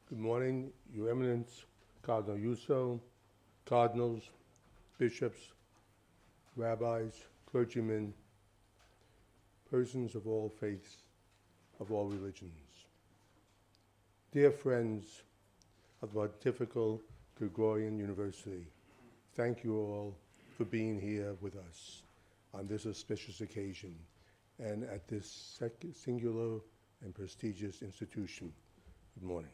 Good morning, Your Eminence, Cardinal Yuso, cardinals, bishops, rabbis, clergymen, persons of all faiths, of all religions. Dear friends of the Pontifical Gregorian University, thank you all for being here with us on this auspicious occasion and at this singular and prestigious institution. Good morning.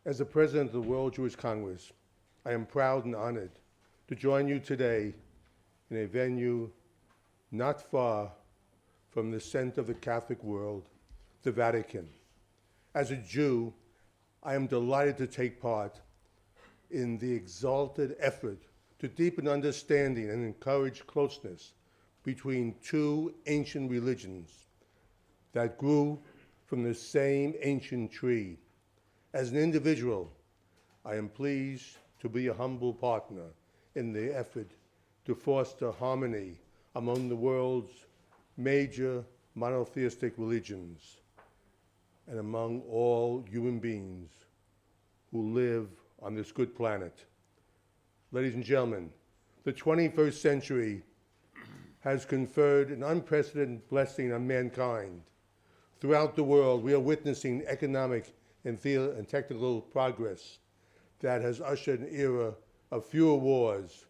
As the President of the World Jewish Congress, I am proud and honored to join you today in a venue not far from the center of the Catholic world, the Vatican. As a Jew, I am delighted to take part in the exalted effort to deepen understanding and encourage closeness between two ancient religions that grew from the same ancient tree. As an individual, I am pleased to be a humble partner in the effort to foster harmony among the world's major monotheistic religions and among all human beings who live on this good planet. Ladies and gentlemen, the 21st century has conferred an unprecedented blessing on mankind. Throughout the world, we are witnessing economic and technical progress that has ushered an era of fewer wars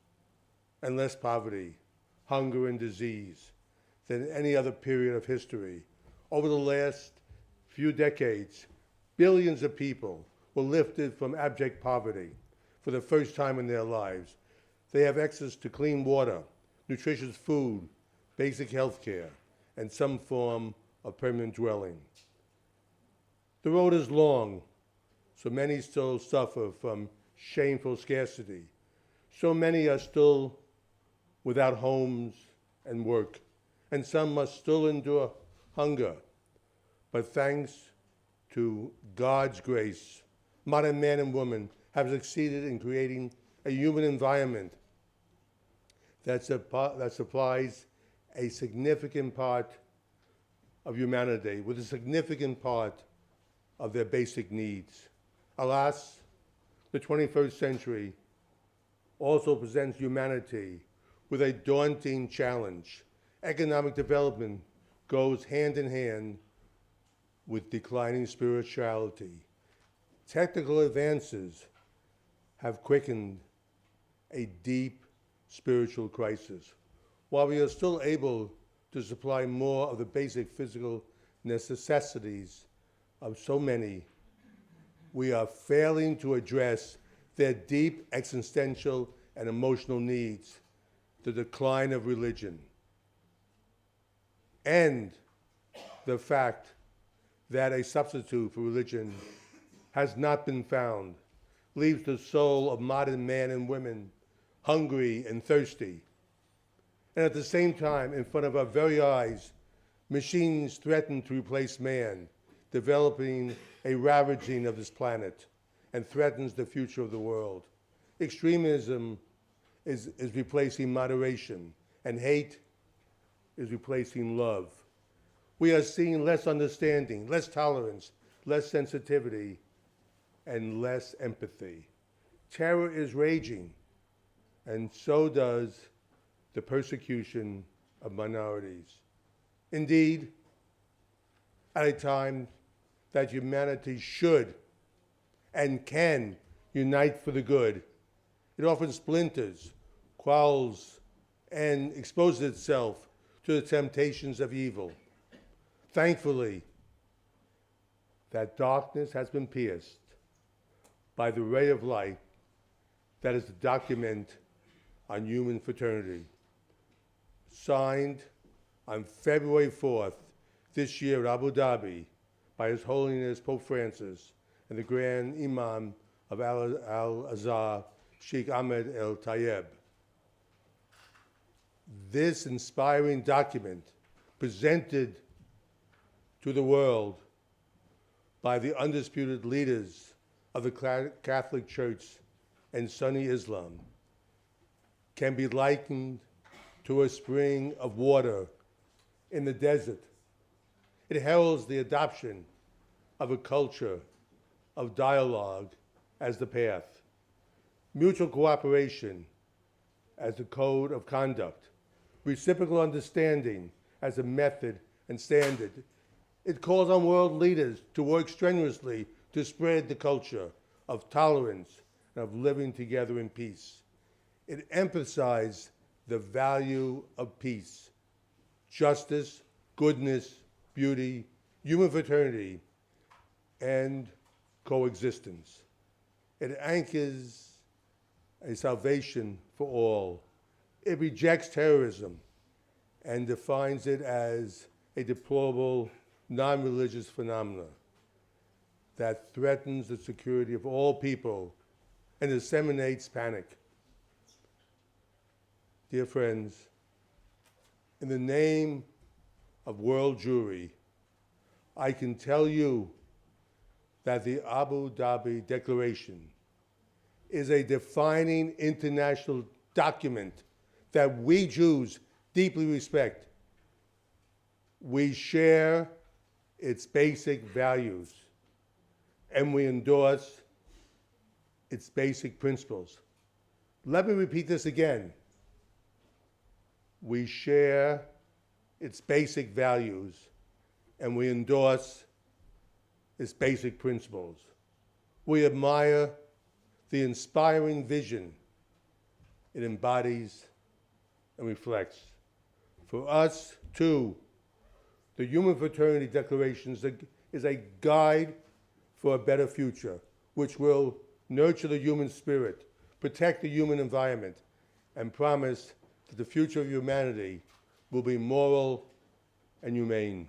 and less poverty, hunger, and disease than any other period of history. Over the last few decades, billions of people were lifted from abject poverty for the first time in their lives. They have access to clean water, nutritious food, basic health care, and some form of permanent dwelling. The road is long, so many still suffer from shameful scarcity. So many are still without homes and work, and some must still endure hunger. But thanks to God's grace, modern man and woman have succeeded in creating a human environment that supplies a significant part of humanity with a significant part of their basic needs. Alas, the 21st century also presents humanity with a daunting challenge. Economic development goes hand in hand with declining spirituality. Technical advances have quickened a deep spiritual crisis. While we are still able to supply more of the basic physical necessities of so many, we are failing to address their deep existential and emotional needs, the decline of religion, and the fact that a substitute for religion has not been found, leaves the soul of modern men and women hungry and thirsty. And at the same time, in front of our very eyes, machines threaten to replace man, developing a ravaging of this planet and threatens the future of the world. Extremism is replacing moderation, and hate is replacing love. We are seeing less understanding, less tolerance, less sensitivity, and less empathy. Terror is raging, and so does the persecution of minorities. Indeed, at a time that humanity should and can unite for the good, it often splinters, quarrels, and exposes itself to the temptations of evil. Thankfully, that darkness has been pierced by the ray of light that is the document on human fraternity. Signed on February 4th this year at Abu Dhabi by His Holiness Pope Francis and the Grand Imam of Al-Azhar, Sheikh Ahmed El-Tayeb. This inspiring document, presented to the world by the undisputed leaders of the Catholic Church and Sunni Islam, can be likened to a spring of water in the desert. It heralds the adoption of a culture of dialogue as the path, mutual cooperation as the code of conduct, reciprocal understanding as a method and standard. It calls on world leaders to work strenuously to spread the culture of tolerance and of living together in peace. It emphasized the value of peace, justice, goodness, beauty, human fraternity, and coexistence. It anchors a salvation for all. It rejects terrorism and defines it as a deplorable, non-religious phenomena that threatens the security of all people and disseminates panic. Dear friends, in the name of world Jewry, I can tell you that the Abu Dhabi Declaration is a defining international document that we Jews deeply respect. We share its basic values, and we endorse its basic principles. Let me repeat this again. We share its basic values, and we endorse its basic principles. We admire the inspiring vision it embodies and reflects. For us, too, the Human Fraternity Declaration is a guide for a better future, which will nurture the human spirit, protect the human environment, and promise that the future of humanity will be moral and humane.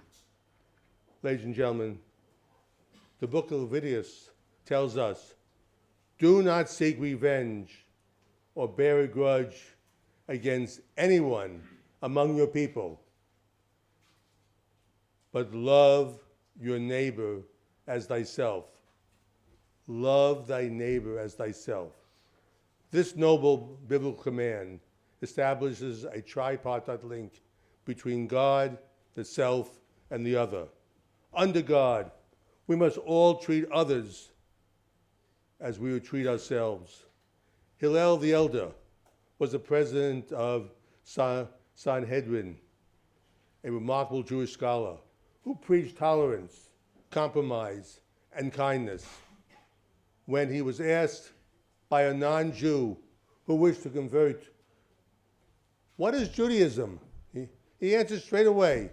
Ladies and gentlemen, the book of Leviticus tells us, do not seek revenge or bear a grudge against anyone among your people, but love your neighbor as thyself. Love thy neighbor as thyself. This noble biblical command establishes a tripartite link between God, the self, and the other. Under God, we must all treat others as we would treat ourselves. Hillel the Elder was the president of Sanhedrin, a remarkable Jewish scholar who preached tolerance, compromise, and kindness. When he was asked by a non-Jew who wished to convert, what is Judaism? He answered straight away,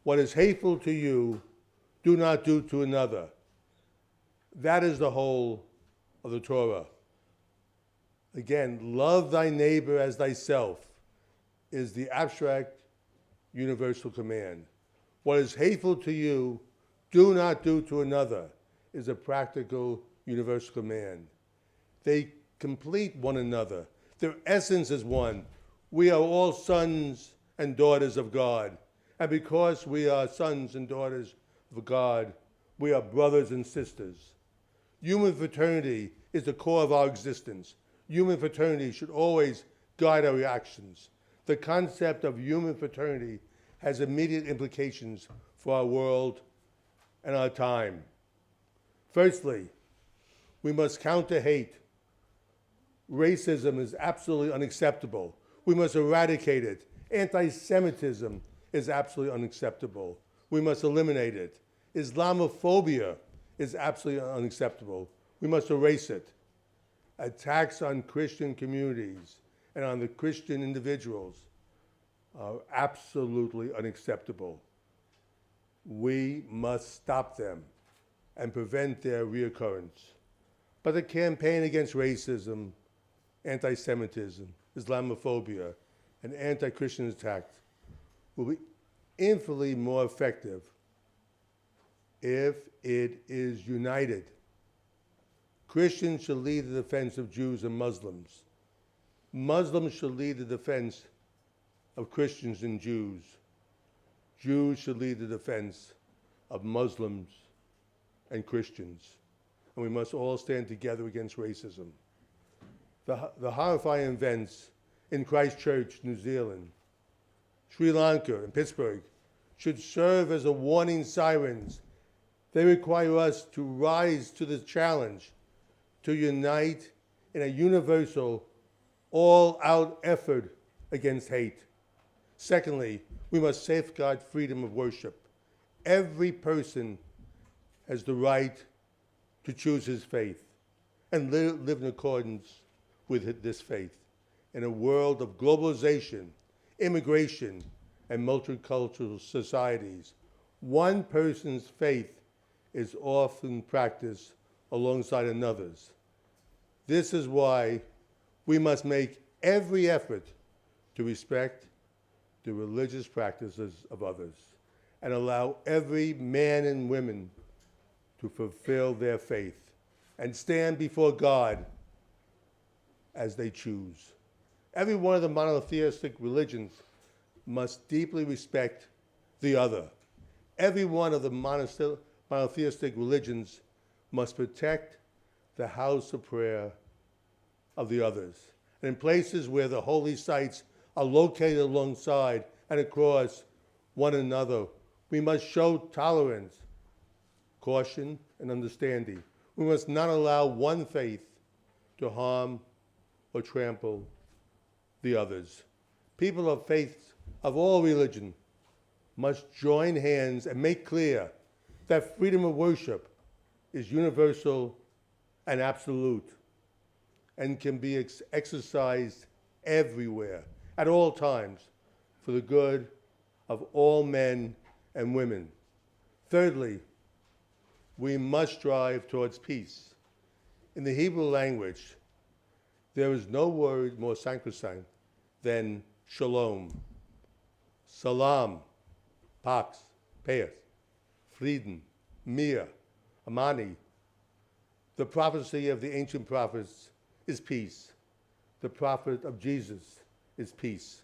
what is hateful to you, do not do to another. That is the whole of the Torah. Again, love thy neighbor as thyself is the abstract universal command. What is hateful to you, do not do to another is a practical universal command. They complete one another. Their essence is one. We are all sons and daughters of God. And because we are sons and daughters of God, we are brothers and sisters. Human fraternity is the core of our existence. Human fraternity should always guide our reactions. The concept of human fraternity has immediate implications for our world and our time. Firstly, we must counter hate. Racism is absolutely unacceptable. We must eradicate it. Anti-Semitism is absolutely unacceptable. We must eliminate it. Islamophobia is absolutely unacceptable. We must erase it. Attacks on Christian communities and on the Christian individuals are absolutely unacceptable. We must stop them and prevent their reoccurrence. But the campaign against racism, anti-Semitism, Islamophobia, and anti-Christian attacks will be infinitely more effective if it is united. Christians should lead the defense of Jews and Muslims. Muslims should lead the defense of Christians and Jews. Jews should lead the defense of Muslims and Christians. And we must all stand together against racism. The horrifying events in Christchurch, New Zealand, Sri Lanka, and Pittsburgh should serve as a warning sirens They require us to rise to the challenge, to unite in a universal, all-out effort against hate. Secondly, we must safeguard freedom of worship. Every person has the right to choose his faith and live in accordance with this faith. In a world of globalization, immigration, and multicultural societies, one person's faith is often practiced alongside another's. This is why we must make every effort to respect the religious practices of others and allow every man and woman to fulfill their faith and stand before God as they choose. Every one of the monotheistic religions must deeply respect the other. Every one of the monotheistic religions must protect the house of prayer of the others. And in places where the holy sites are located alongside and across one another, we must show tolerance, caution, and understanding. We must not allow one faith to harm or trample the others. People of faith of all religion must join hands and make clear that freedom of worship is universal and absolute and can be exercised everywhere, at all times, for the good of all men and women. Thirdly, we must strive towards peace. In the Hebrew language, there is no word more sacrosanct than shalom, salam, pax, peace, frieden, mir, amani. The prophecy of the ancient prophets is peace. The prophet of Jesus is peace.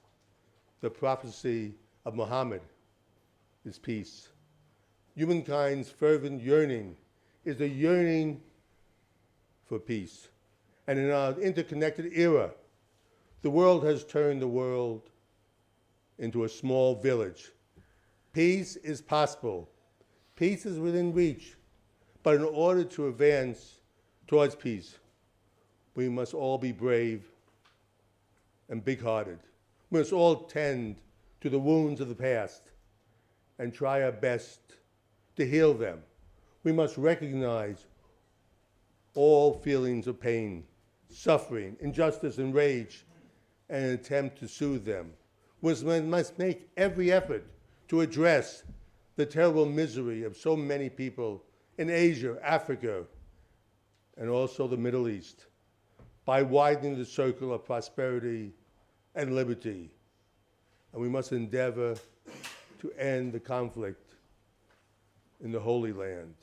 The prophecy of Muhammad is peace. Humankind's fervent yearning is the yearning for peace. And in our interconnected era, the world has turned the world into a small village. Peace is possible. Peace is within reach. But in order to advance towards peace, we must all be brave and big-hearted. We must all tend to the wounds of the past and try our best to heal them. We must recognize all feelings of pain, suffering, injustice, and rage, and attempt to soothe them. We must make every effort to address the terrible misery of so many people in Asia, Africa, and also the Middle East by widening the circle of prosperity and liberty. And we must endeavor to end the conflict in the Holy Land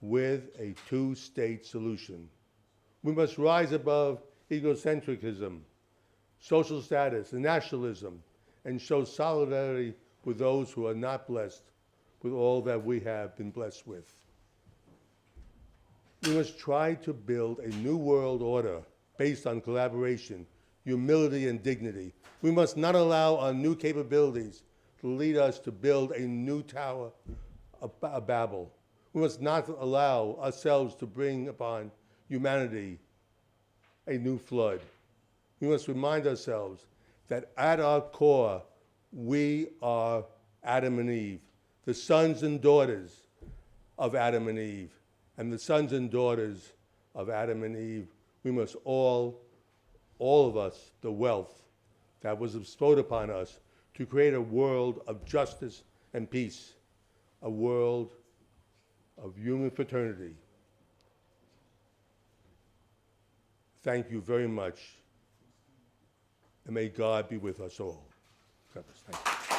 with a two-state solution. We must rise above egocentrism, social status, and nationalism, and show solidarity with those who are not blessed with all that we have been blessed with. We must try to build a new world order based on collaboration, humility, and dignity. We must not allow our new capabilities to lead us to build a new tower of Babel. We must not allow ourselves to bring upon humanity a new flood. We must remind ourselves that at our core, we are Adam and Eve, the sons and daughters of Adam and Eve. And the sons and daughters of Adam and Eve, we must all of us, the wealth that was bestowed upon us to create a world of justice and peace, a world of human fraternity. Thank you very much, and may God be with us all. God bless. Thank you.